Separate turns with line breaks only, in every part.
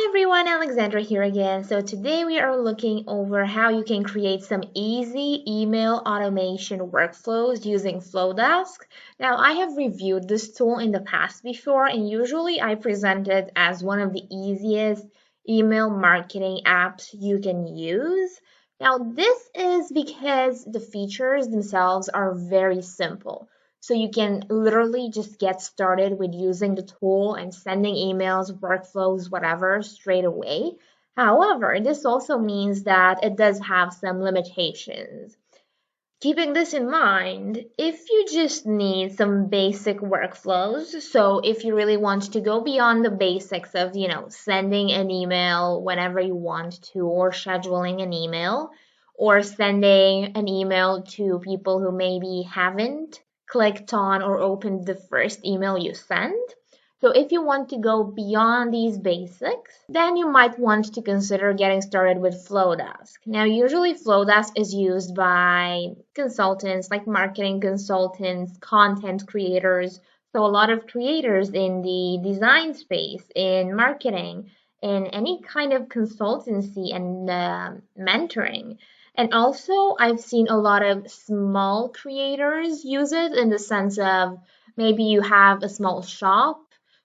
Hi everyone, Alexandra here again. So today we are looking over how you can create some easy email automation workflows using Flodesk. Now I have reviewed this tool in the past before and usually I present it as one of the easiest email marketing apps you can use. Now this is because the features themselves are very simple. So you can literally just get started with using the tool and sending emails, workflows, whatever, straight away. However, this also means that it does have some limitations. Keeping this in mind, if you just need some basic workflows, so if you really want to go beyond the basics of, sending an email whenever you want to, or scheduling an email, or sending an email to people who maybe haven't clicked on or opened the first email you sent, so if you want to go beyond these basics, then you might want to consider getting started with Flodesk. Now, usually Flodesk is used by consultants like marketing consultants, content creators. So a lot of creators in the design space, in marketing, in any kind of consultancy and mentoring. And also, I've seen a lot of small creators use it in the sense of maybe you have a small shop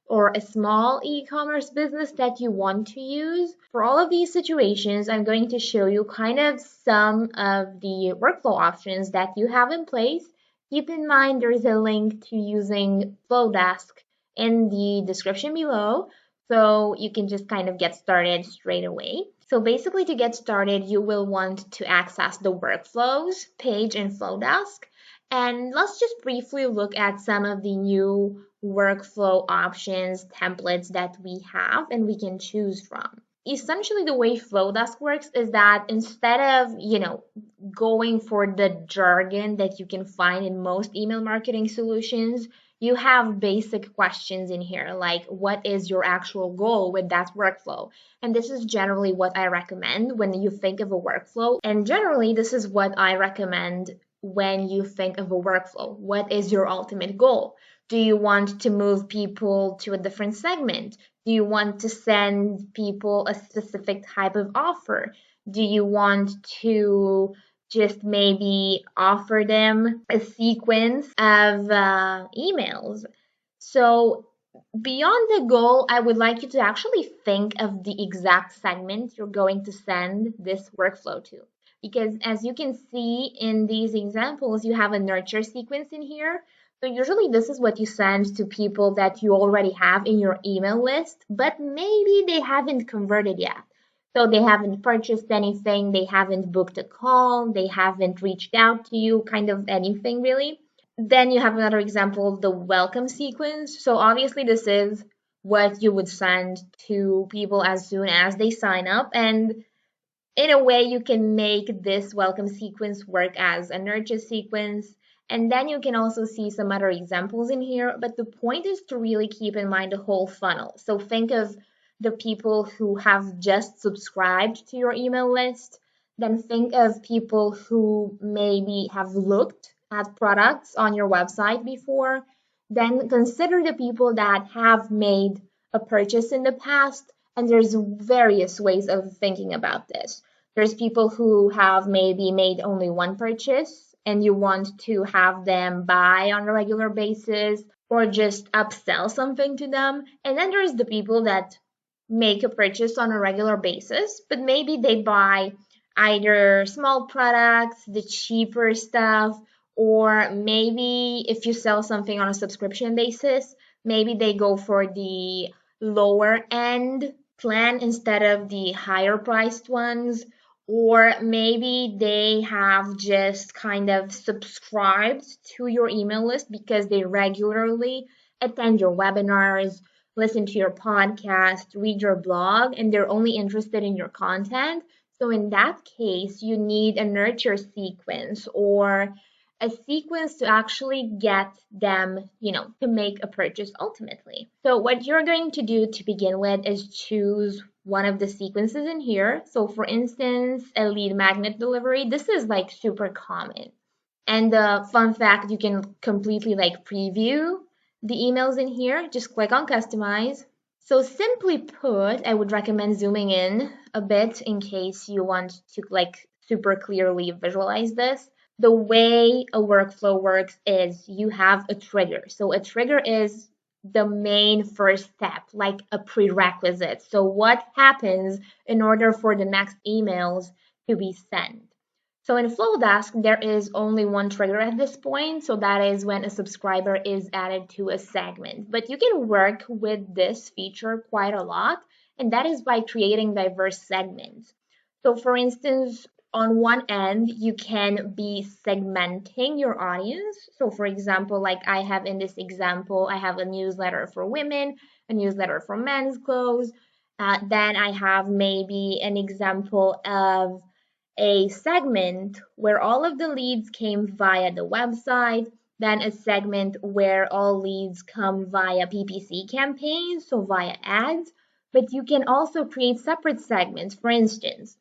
or a small e-commerce business that you want to use. For all of these situations, I'm going to show you kind of some of the workflow options that you have in place. Keep in mind there's a link to using Flowdesk in the description below, so you can just kind of get started straight away. So basically to get started, you will want to access the workflows page in Flowdesk. And let's just briefly look at some of the new workflow options, templates that we have and we can choose from. Essentially, the way Flowdesk works is that instead of, going for the jargon that you can find in most email marketing solutions, you have basic questions in here, like what is your actual goal with that workflow? And this is generally what I recommend when you think of a workflow. And generally, this is what I recommend when you think of a workflow. What is your ultimate goal? Do you want to move people to a different segment? Do you want to send people a specific type of offer? Do you want to just maybe offer them a sequence of emails? So beyond the goal, I would like you to actually think of the exact segment you're going to send this workflow to. Because as you can see in these examples, you have a nurture sequence in here. So usually this is what you send to people that you already have in your email list, but maybe they haven't converted yet. So they haven't purchased anything, they haven't booked a call, they haven't reached out to you, kind of anything really. Then you have another example, the welcome sequence. So obviously this is what you would send to people as soon as they sign up. And in a way, you can make this welcome sequence work as a nurture sequence. And then you can also see some other examples in here. But the point is to really keep in mind the whole funnel. So think of the people who have just subscribed to your email list. Then think of people who maybe have looked at products on your website before. Then consider the people that have made a purchase in the past. And there's various ways of thinking about this. There's people who have maybe made only one purchase and you want to have them buy on a regular basis or just upsell something to them. And then there's the people that make a purchase on a regular basis, but maybe they buy either small products, the cheaper stuff, or maybe if you sell something on a subscription basis, maybe they go for the lower end plan instead of the higher priced ones, or maybe they have just kind of subscribed to your email list because they regularly attend your webinars, listen to your podcast, read your blog, and they're only interested in your content. So in that case, you need a nurture sequence or a sequence to actually get them, to make a purchase ultimately. So what you're going to do to begin with is choose one of the sequences in here. So for instance, a lead magnet delivery, this is like super common. And the fun fact, you can completely like preview the emails in here. Just click on customize, So simply put, I would recommend zooming in a bit in case you want to like super clearly visualize this. The way a workflow works is you have a trigger. So a trigger is the main first step, like a prerequisite. So what happens in order for the next emails to be sent? So in Flodesk, there is only one trigger at this point, so that is when a subscriber is added to a segment. But you can work with this feature quite a lot, and that is by creating diverse segments. So for instance, on one end, you can be segmenting your audience. So for example, like I have in this example, I have a newsletter for women, a newsletter for men's clothes. Then I have maybe an example of a segment where all of the leads came via the website, then a segment where all leads come via PPC campaigns, so via ads. But you can also create separate segments. For instance,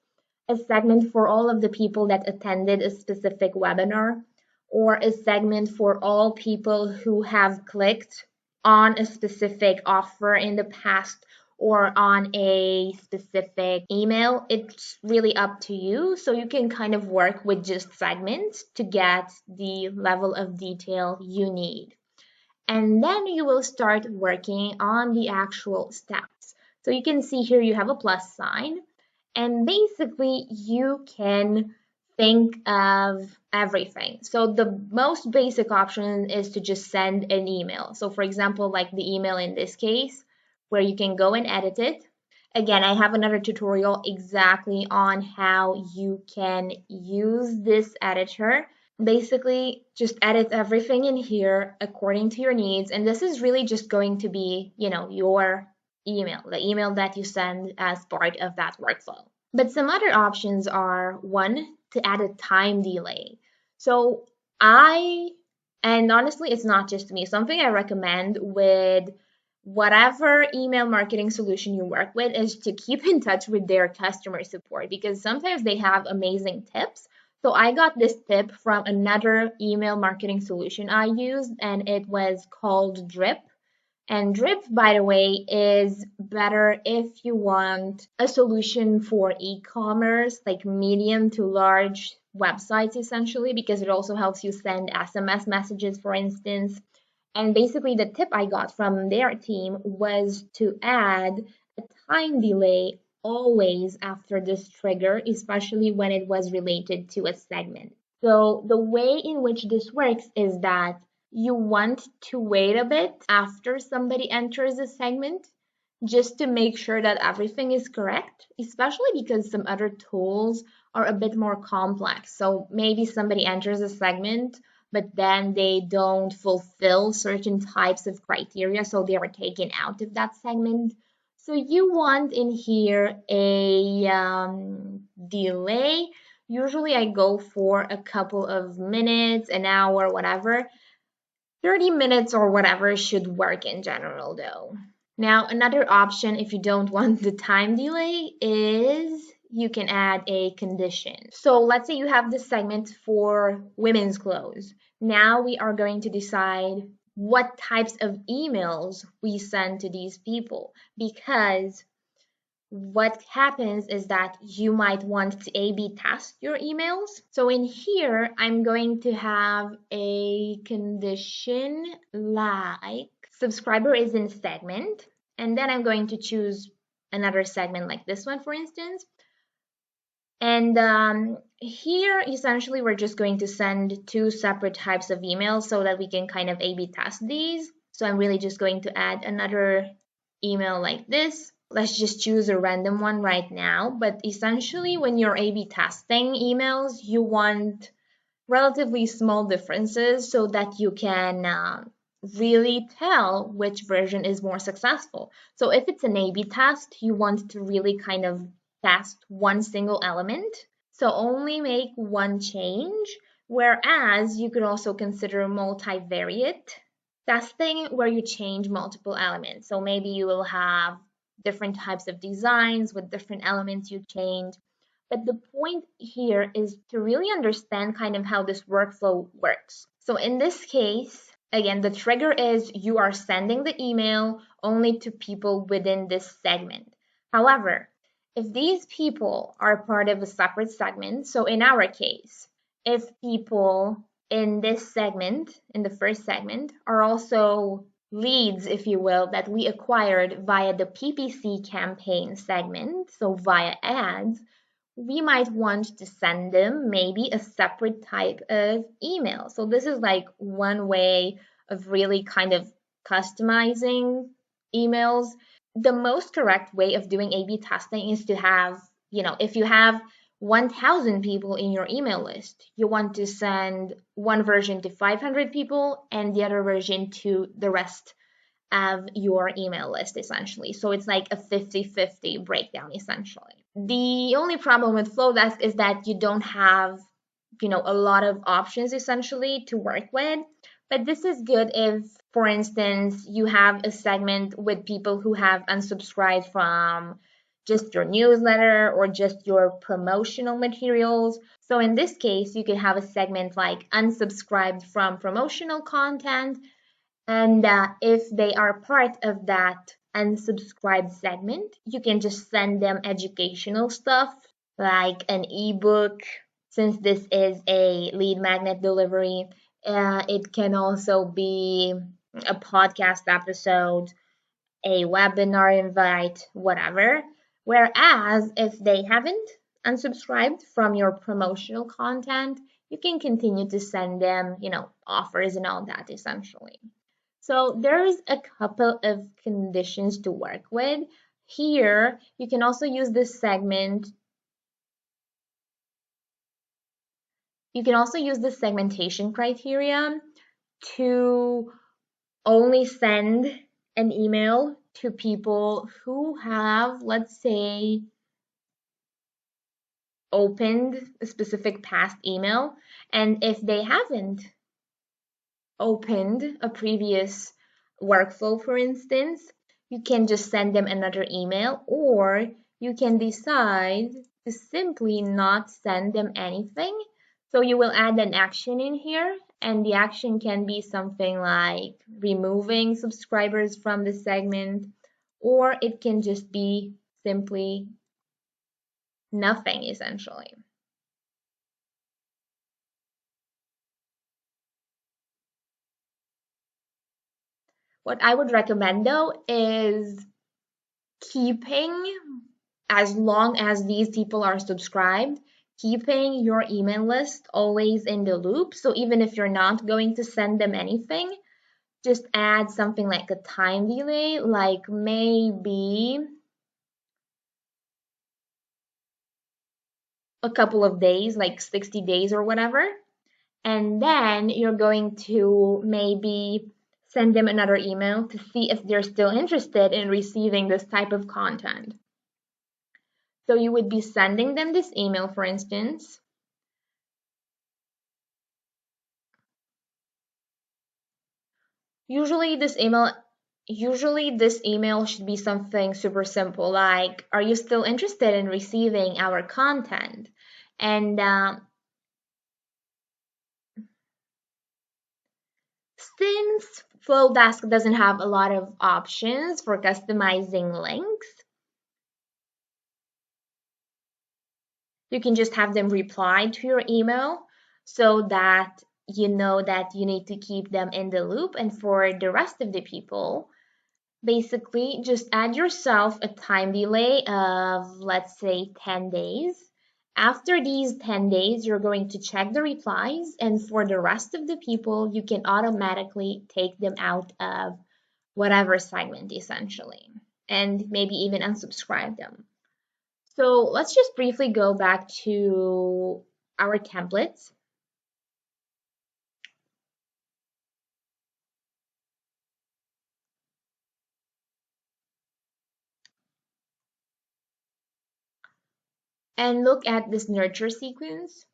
a segment for all of the people that attended a specific webinar, or a segment for all people who have clicked on a specific offer in the past or on a specific email. It's really up to you. So you can kind of work with just segments to get the level of detail you need. And then you will start working on the actual steps. So you can see here you have a plus sign, and basically you can think of everything. So the most basic option is to just send an email. So for example, like the email in this case, where you can go and edit it. Again, I have another tutorial exactly on how you can use this editor. Basically, just edit everything in here according to your needs. And this is really just going to be, your email, the email that you send as part of that workflow. But some other options are one, to add a time delay. So and honestly, it's not just me, something I recommend with whatever email marketing solution you work with is to keep in touch with their customer support, because sometimes they have amazing tips. So I got this tip from another email marketing solution I used, and it was called Drip. And Drip, by the way, is better if you want a solution for e-commerce, like medium to large websites essentially, because it also helps you send SMS messages, for instance. And basically, the tip I got from their team was to add a time delay always after this trigger, especially when it was related to a segment. So the way in which this works is that you want to wait a bit after somebody enters a segment just to make sure that everything is correct, especially because some other tools are a bit more complex. So maybe somebody enters a segment, but then they don't fulfill certain types of criteria, so they are taken out of that segment. So you want in here a delay. Usually I go for a couple of minutes, an hour, whatever. 30 minutes or whatever should work in general though. Now, another option if you don't want the time delay is you can add a condition. So let's say you have this segment for women's clothes. Now we are going to decide what types of emails we send to these people, because what happens is that you might want to A/B test your emails. So in here, I'm going to have a condition like subscriber is in segment, and then I'm going to choose another segment like this one, for instance. And here, essentially, we're just going to send two separate types of emails so that we can kind of A/B test these. So I'm really just going to add another email like this. Let's just choose a random one right now. But essentially, when you're A/B testing emails, you want relatively small differences so that you can really tell which version is more successful. So if it's an A/B test, you want to really kind of test one single element. So only make one change, whereas you could also consider multivariate testing where you change multiple elements. So maybe you will have different types of designs with different elements you change. But the point here is to really understand kind of how this workflow works. So in this case, Again, the trigger is you are sending the email only to people within this segment. However, if these people are part of a separate segment, so in our case, if people in this segment, in the first segment, are also leads, if you will, that we acquired via the PPC campaign segment, so via ads, we might want to send them maybe a separate type of email. So this is like one way of really kind of customizing emails. The most correct way of doing A/B testing is to have, if you have 1,000 people in your email list, you want to send one version to 500 people and the other version to the rest of your email list, essentially. So it's like a 50-50 breakdown, essentially. The only problem with Flodesk is that you don't have, a lot of options essentially to work with. But this is good if, for instance, you have a segment with people who have unsubscribed from just your newsletter or just your promotional materials. So in this case, you could have a segment like unsubscribed from promotional content. And if they are part of that unsubscribed segment, you can just send them educational stuff like an ebook. Since this is a lead magnet delivery, it can also be a podcast episode, a webinar invite, whatever. Whereas if they haven't unsubscribed from your promotional content, you can continue to send them, offers and all that essentially. So there's a couple of conditions to work with. Here, you can also use this segment. You can also use the segmentation criteria to only send an email to people who have, let's say, opened a specific past email. And if they haven't opened a previous workflow, for instance, you can just send them another email, or you can decide to simply not send them anything. So you will add an action in here, and the action can be something like removing subscribers from the segment, or it can just be simply nothing, essentially. What I would recommend though is keeping, as long as these people are subscribed, keeping your email list always in the loop. So even if you're not going to send them anything, just add something like a time delay, like maybe a couple of days, like 60 days or whatever. And then you're going to maybe send them another email to see if they're still interested in receiving this type of content. So you would be sending them this email, for instance. Usually this email should be something super simple, like, are you still interested in receiving our content? And since Flodesk doesn't have a lot of options for customizing links, you can just have them reply to your email so that you know that you need to keep them in the loop. And for the rest of the people, basically just add yourself a time delay of, let's say, 10 days. After these 10 days, you're going to check the replies, and for the rest of the people, you can automatically take them out of whatever segment, essentially, and maybe even unsubscribe them. So let's just briefly go back to our templates. And look at this nurture sequence.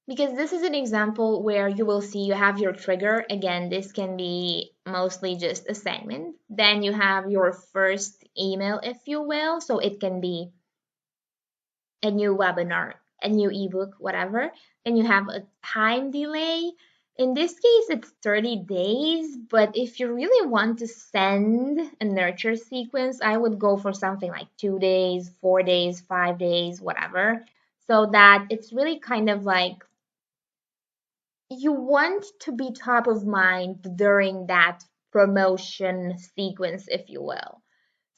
Because this is an example where you will see you have your trigger. Again, this can be mostly just a segment. Then you have your first email, if you will. So it can be a new webinar, a new ebook, whatever, and you have a time delay. In this case, it's 30 days, but if you really want to send a nurture sequence, I would go for something like 2 days, 4 days, 5 days, whatever, so that it's really kind of like you want to be top of mind during that promotion sequence, if you will.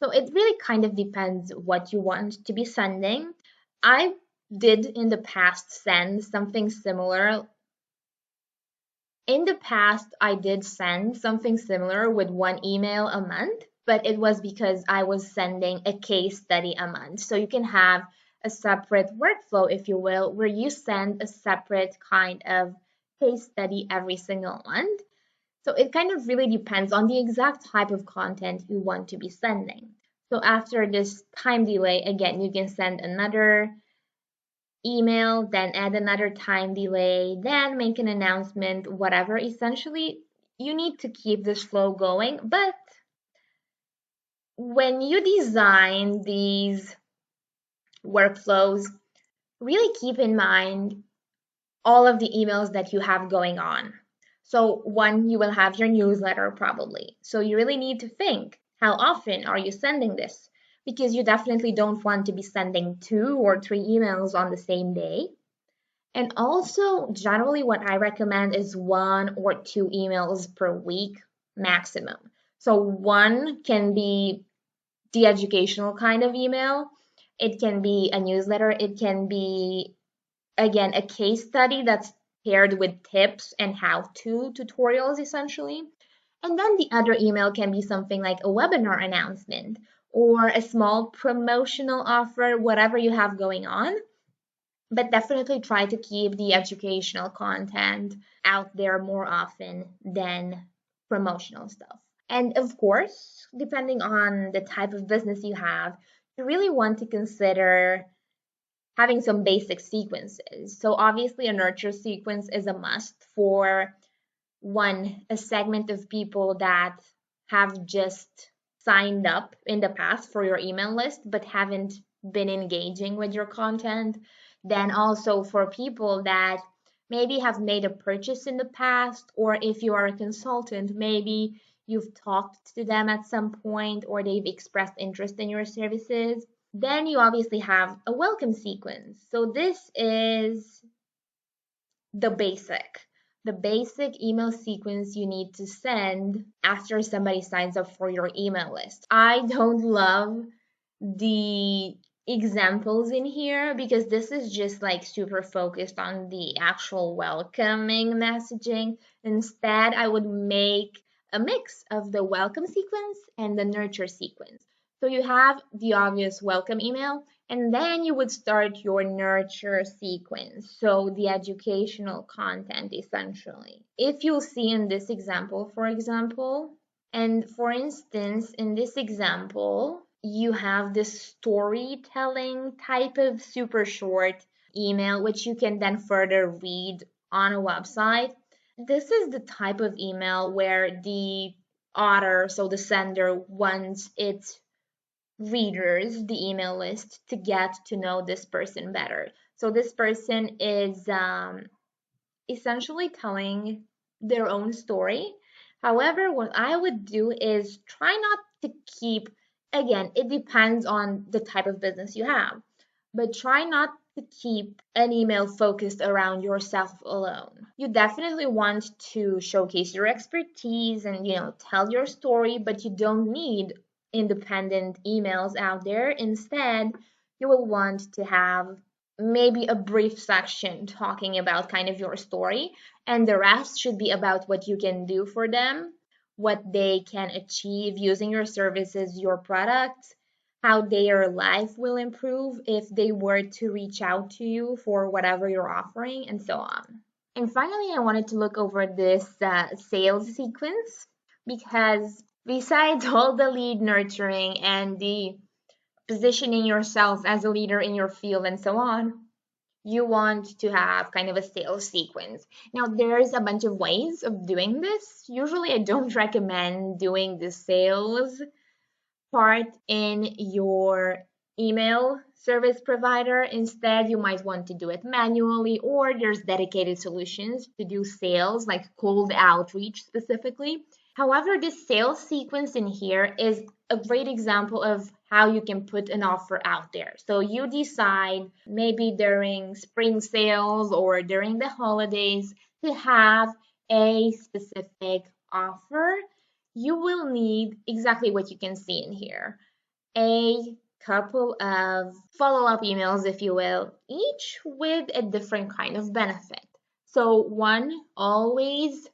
So it really kind of depends what you want to be sending. I did in the past send something similar. In the past, I did send something similar with one email a month, but it was because I was sending a case study a month. So you can have a separate workflow, if you will, where you send a separate kind of case study every single month. So it kind of really depends on the exact type of content you want to be sending. So after this time delay, again, you can send another email, then add another time delay, then make an announcement, whatever. Essentially, you need to keep this flow going. But when you design these workflows, really keep in mind all of the emails that you have going on. So one, you will have your newsletter probably. So you really need to think, how often are you sending this? Because you definitely don't want to be sending 2 or 3 emails on the same day. And also, generally, what I recommend is 1 or 2 emails per week maximum. So one can be the educational kind of email. It can be a newsletter. It can be, again, a case study that's paired with tips and how-to tutorials, essentially. And then the other email can be something like a webinar announcement or a small promotional offer, whatever you have going on. But definitely try to keep the educational content out there more often than promotional stuff. And of course, depending on the type of business you have, you really want to consider having some basic sequences. So obviously a nurture sequence is a must for one, a segment of people that have just signed up in the past for your email list but haven't been engaging with your content. Then also for people that maybe have made a purchase in the past, or if you are a consultant, maybe you've talked to them at some point or they've expressed interest in your services. Then you obviously have a welcome sequence. So this is the basic email sequence you need to send after somebody signs up for your email list. I don't love the examples in here because this is just like super focused on the actual welcoming messaging. Instead, I would make a mix of the welcome sequence and the nurture sequence. So you have the obvious welcome email, and then you would start your nurture sequence, so the educational content essentially. If you'll see in this example, for example, and for instance, in this example, you have this storytelling type of super short email, which you can then further read on a website. This is the type of email where the author, so the sender, wants its readers, the email list, to get to know this person better. So this person is essentially telling their own story. However, what I would do is try not to keep, again, it depends on the type of business you have, but try not to keep an email focused around yourself alone. You definitely want to showcase your expertise and, tell your story, but you don't need independent emails out there. Instead, you will want to have maybe a brief section talking about kind of your story, and the rest should be about what you can do for them, what they can achieve using your services, your products, how their life will improve if they were to reach out to you for whatever you're offering, and so on. And finally, I wanted to look over this sales sequence because besides all the lead nurturing and the positioning yourself as a leader in your field and so on, you want to have kind of a sales sequence. Now, there's a bunch of ways of doing this. Usually, I don't recommend doing the sales part in your email service provider. Instead, you might want to do it manually, or there's dedicated solutions to do sales, like cold outreach specifically. However, this sales sequence in here is a great example of how you can put an offer out there. So you decide maybe during spring sales or during the holidays to have a specific offer. You will need exactly what you can see in here. A couple of follow-up emails, if you will, each with a different kind of benefit. So one, always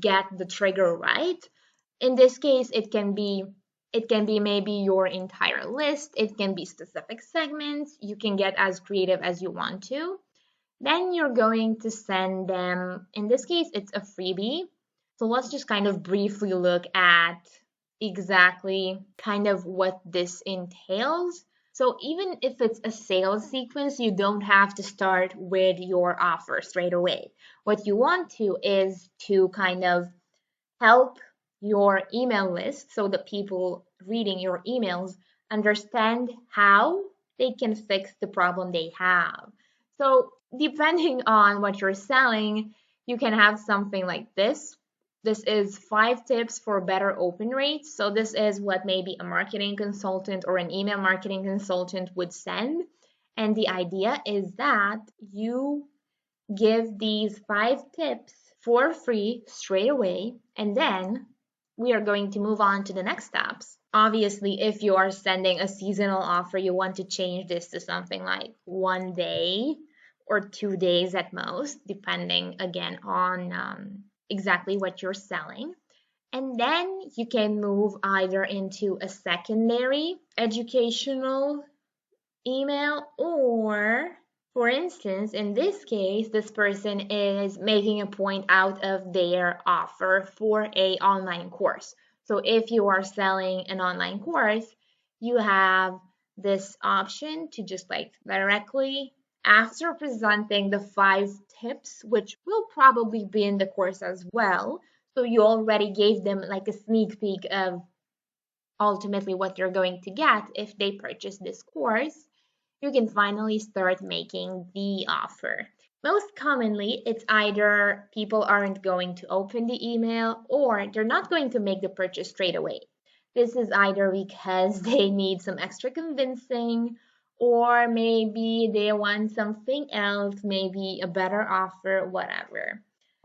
get the trigger right. In this case, it can be maybe your entire list, it can be specific segments, you can get as creative as you want to. Then you're going to send them, in this case, it's a freebie. So let's just kind of briefly look at exactly kind of what this entails. So even if it's a sales sequence, you don't have to start with your offer straight away. What you want to is to kind of help your email list, so the people reading your emails understand how they can fix the problem they have. So depending on what you're selling, you can have something like this. This is 5 tips for better open rates. So this is what maybe a marketing consultant or an email marketing consultant would send. And the idea is that you give these 5 tips for free straight away, and then we are going to move on to the next steps. Obviously, if you are sending a seasonal offer, you want to change this to something like 1 day or 2 days at most, depending again on exactly what you're selling. And then you can move either into a secondary educational email, or for instance, in this case, this person is making a point out of their offer for a online course. So if you are selling an online course, you have this option to just like directly after presenting the 5 tips, which will probably be in the course as well. So you already gave them like a sneak peek of ultimately what they're going to get if they purchase this course. You can finally start making the offer. Most commonly, it's either people aren't going to open the email or they're not going to make the purchase straight away. This is either because they need some extra convincing, or maybe they want something else, maybe a better offer, whatever.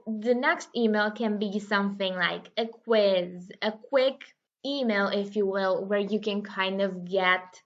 The next email can be something like a quiz, a quick email, if you will, where you can kind of get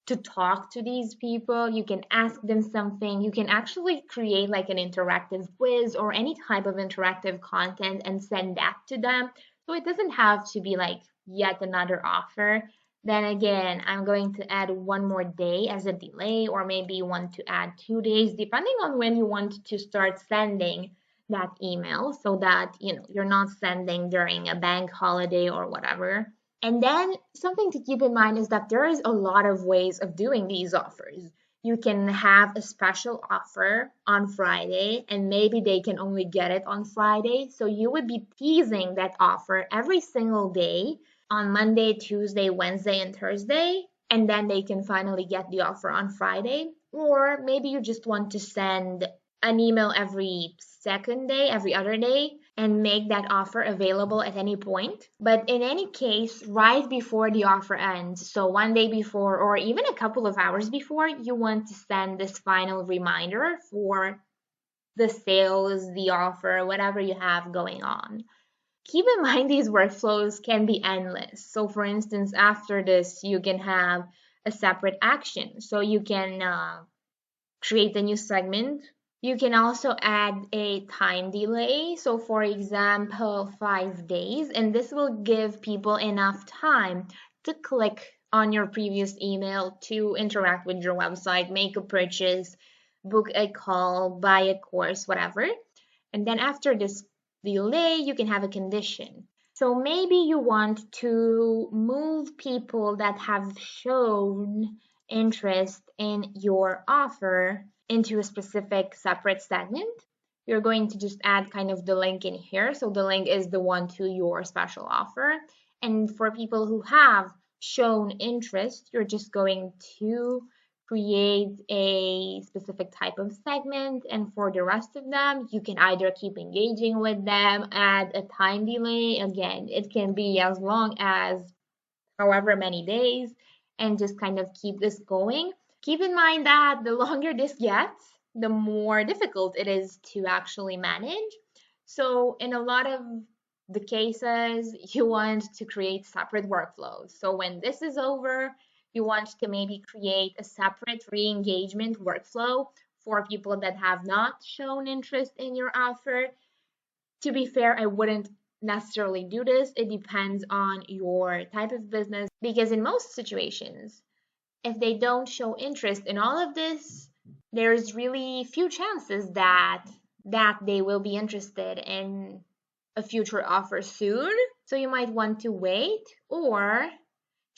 to talk to these people. You can ask them something. You can actually create like an interactive quiz or any type of interactive content and send that to them. So it doesn't have to be like yet another offer. Then again, I'm going to add 1 more day as a delay, or maybe you want to add 2 days, depending on when you want to start sending that email, so that you're not sending during a bank holiday or whatever. And then something to keep in mind is that there is a lot of ways of doing these offers. You can have a special offer on Friday, and maybe they can only get it on Friday. So you would be teasing that offer every single day on Monday, Tuesday, Wednesday, and Thursday, and then they can finally get the offer on Friday. Or maybe you just want to send an email every second day, every other day, and make that offer available at any point. But in any case, right before the offer ends, so 1 day before or even a couple of hours before, you want to send this final reminder for the sales, the offer, whatever you have going on. Keep in mind these workflows can be endless. So for instance, after this, you can have a separate action. So you can create a new segment. You can also add a time delay. So for example, 5 days, and this will give people enough time to click on your previous email to interact with your website, make a purchase, book a call, buy a course, whatever. And then after this delay, you can have a condition. So maybe you want to move people that have shown interest in your offer into a specific separate segment. You're going to just add kind of the link in here. So the link is the one to your special offer. And for people who have shown interest, you're just going to create a specific type of segment, and for the rest of them, you can either keep engaging with them, add a time delay. Again, it can be as long as however many days, and just kind of keep this going. Keep in mind that the longer this gets, the more difficult it is to actually manage. So, in a lot of the cases, you want to create separate workflows. So, when this is over, you want to maybe create a separate re engagement workflow for people that have not shown interest in your offer. To be fair, I wouldn't necessarily do this. It depends on your type of business because in most situations, if they don't show interest in all of this, there's really few chances that they will be interested in a future offer soon. So you might want to wait or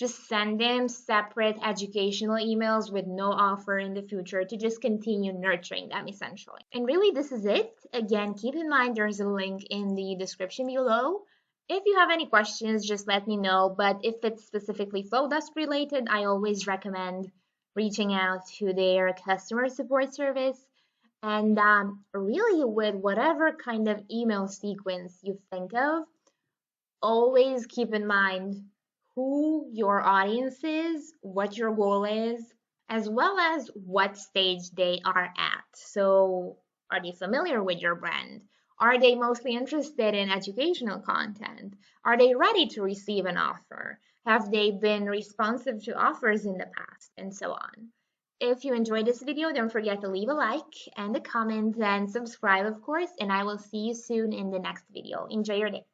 just send them separate educational emails with no offer in the future to just continue nurturing them essentially. And really, this is it. Again, keep in mind there's a link in the description below. If you have any questions, just let me know. But if it's specifically Flodesk related, I always recommend reaching out to their customer support service. And really, with whatever kind of email sequence you think of, always keep in mind who your audience is, what your goal is, as well as what stage they are at. So, are they familiar with your brand? Are they mostly interested in educational content? Are they ready to receive an offer? Have they been responsive to offers in the past? And so on. If you enjoyed this video, don't forget to leave a like and a comment and subscribe, of course, and I will see you soon in the next video. Enjoy your day.